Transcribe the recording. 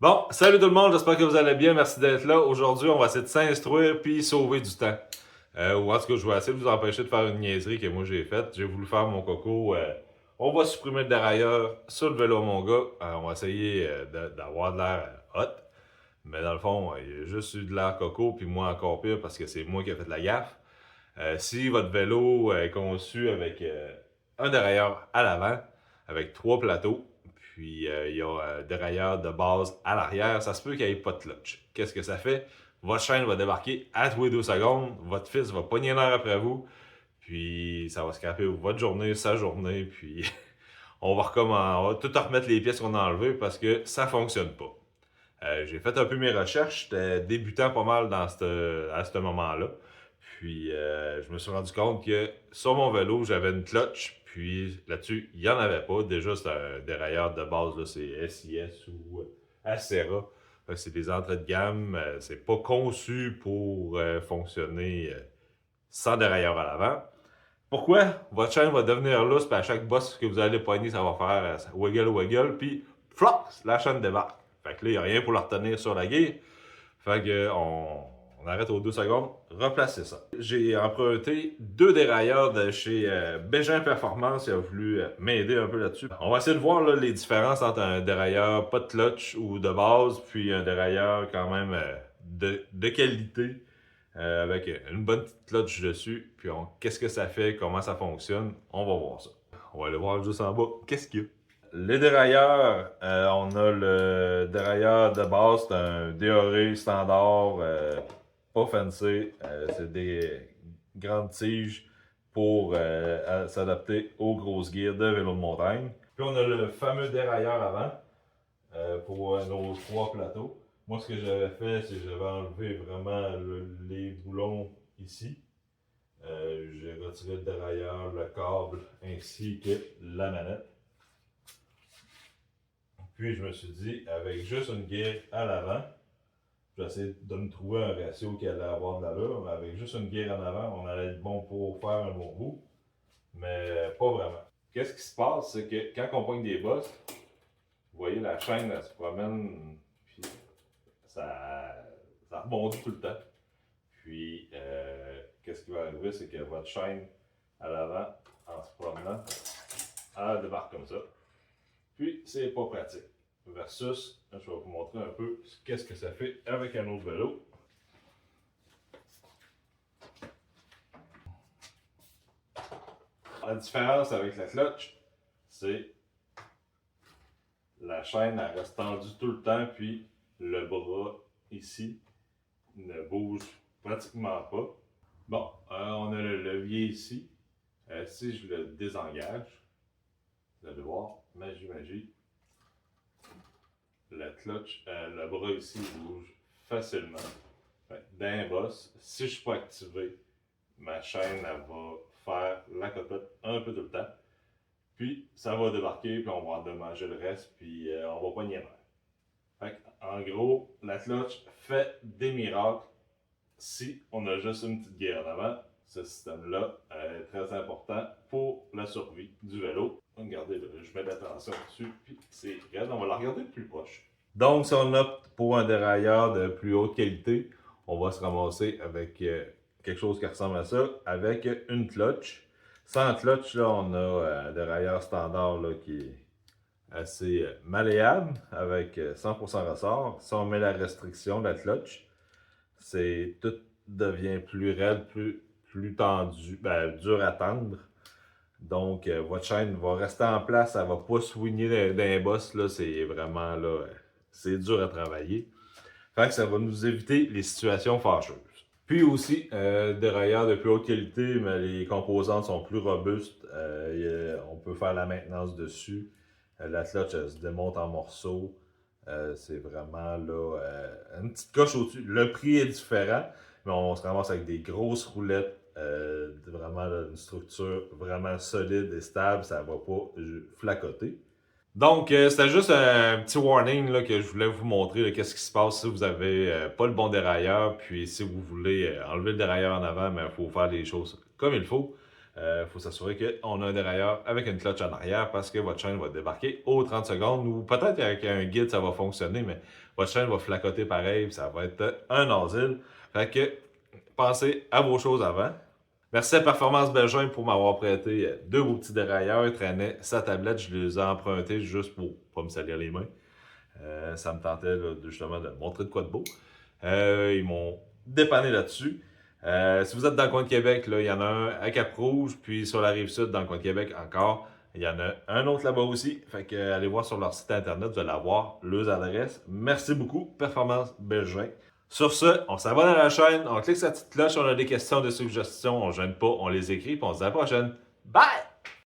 Bon, salut tout le monde, j'espère que vous allez bien, merci d'être là. Aujourd'hui, on va essayer de s'instruire puis sauver du temps. Ou en tout cas, je vais essayer de vous empêcher de faire une niaiserie que moi j'ai faite. J'ai voulu faire mon coco. On va supprimer le dérailleur sur le vélo, mon gars. On va essayer d'avoir de l'air hot. Mais dans le fond, il y a juste eu de l'air coco, puis moi encore pire parce que c'est moi qui ai fait la gaffe. Si votre vélo est conçu avec un dérailleur à l'avant, avec 3 plateaux, puis il y a un dérailleur de base à l'arrière, ça se peut qu'il n'y ait pas de clutch. Qu'est-ce que ça fait? Votre chaîne va débarquer à tous les 2 secondes, votre fils va pogner l'air après vous, puis ça va scraper votre journée, sa journée, puis on va tout remettre les pièces qu'on a enlevées parce que ça fonctionne pas. J'ai fait un peu mes recherches, j'étais débutant pas mal à ce moment-là. Puis je me suis rendu compte que sur mon vélo, j'avais une clutch, puis là-dessus, il n'y en avait pas. Déjà, c'est un dérailleur de base, là, c'est SIS ou Acera. C'est des entrées de gamme, c'est pas conçu pour fonctionner sans dérailleur à l'avant. Pourquoi? Votre chaîne va devenir lousse, puis à chaque boss que vous allez pogner, ça va faire wiggle, puis flop, la chaîne débarque. Fait que là, il n'y a rien pour la retenir sur la guille. Fait que on arrête aux 2 secondes, replacer ça. J'ai emprunté 2 dérailleurs de chez Bégin Performance, il a voulu m'aider un peu là-dessus. On va essayer de voir là, les différences entre un dérailleur pas de clutch ou de base, puis un dérailleur quand même de qualité. Avec une bonne petite clutch dessus, puis qu'est-ce que ça fait, comment ça fonctionne, on va voir ça. On va aller voir juste en bas, qu'est-ce qu'il y a. Les dérailleurs, on a le dérailleur de base, c'est un déoré standard, pas fancy, c'est des grandes tiges pour s'adapter aux grosses gears de vélo de montagne. Puis on a le fameux dérailleur avant pour nos 3 plateaux. Moi, ce que j'avais fait, c'est que j'avais enlevé vraiment les boulons ici. J'ai retiré le dérailleur, le câble, ainsi que la manette. Puis, je me suis dit, avec juste une gear à l'avant, je vais essayer de me trouver un ratio qui allait avoir de l'allure, mais avec juste une gear en avant, on allait être bon pour faire un bon bout, mais pas vraiment. Qu'est-ce qui se passe, c'est que quand on pogne des bosses, vous voyez, la chaîne, elle se promène, puis ça rebondit tout le temps. Puis, qu'est-ce qui va arriver, c'est que votre chaîne à l'avant, en se promenant, elle débarque comme ça. Puis, c'est pas pratique. Versus, je vais vous montrer un peu qu'est-ce que ça fait avec un autre vélo. La différence avec la clutch, c'est la chaîne, elle reste tendue tout le temps, puis le bras ici ne bouge pratiquement pas. Bon, on a le levier ici. Si je le désengage, vous allez voir, magie, la clutch, le bras ici bouge facilement. D'un boss, si je ne suis pas activé, ma chaîne elle va faire la cocotte un peu tout le temps. Puis ça va débarquer, puis on va endommager le reste, puis on va pas nier l'air. En gros, la clutch fait des miracles si on a juste une petite guerre en avant. Ce système-là est très important pour la survie du vélo. Regardez, là, je mets de l'attention dessus, puis c'est raide. On va la regarder de plus proche. Donc, si on opte pour un dérailleur de plus haute qualité, on va se ramasser avec quelque chose qui ressemble à ça, avec une clutch. Sans clutch, là, on a un dérailleur standard là, qui est assez malléable, avec 100% ressort. Si on met la restriction de la clutch, tout devient plus raide, plus tendu, dur à tendre. Donc, votre chaîne va rester en place, elle va pas swinguer d'un boss, là, c'est vraiment, là, c'est dur à travailler. Fait que ça va nous éviter les situations fâcheuses. Puis aussi, dérailleur de plus haute qualité, mais les composantes sont plus robustes, on peut faire la maintenance dessus. La clutch, elle se démonte en morceaux. C'est vraiment là une petite coche au-dessus. Le prix est différent, mais on se ramasse avec des grosses roulettes, vraiment là, une structure vraiment solide et stable, ça va pas flacoter. Donc, c'était juste un petit warning là, que je voulais vous montrer qu'est-ce qui se passe si vous avez pas le bon dérailleur, puis si vous voulez enlever le dérailleur en avant, mais il faut faire les choses comme il faut. faut s'assurer qu'on a un dérailleur avec une clutch en arrière parce que votre chaîne va débarquer aux 30 secondes ou peut-être qu'avec un guide ça va fonctionner, mais votre chaîne va flacoter pareil, ça va être un asile. Fait que pensez à vos choses avant. Merci à Performance Belgium pour m'avoir prêté deux beaux petits dérailleurs. Ils traînaient sa tablette, je les ai empruntés juste pour pas me salir les mains. Ça me tentait là, justement de montrer de quoi de beau. Ils m'ont dépanné là-dessus. Si vous êtes dans le coin de Québec, là, il y en a un à Cap-Rouge, puis sur la Rive-Sud, dans le coin de Québec encore. Il y en a un autre là-bas aussi. Fait que allez voir sur leur site internet, vous allez avoir leurs adresses. Merci beaucoup, Performance Belgium. Sur ce, on s'abonne à la chaîne, on clique sur la petite cloche, on a des questions, des suggestions, on ne gêne pas, on les écrit, puis on se dit à la prochaine. Bye!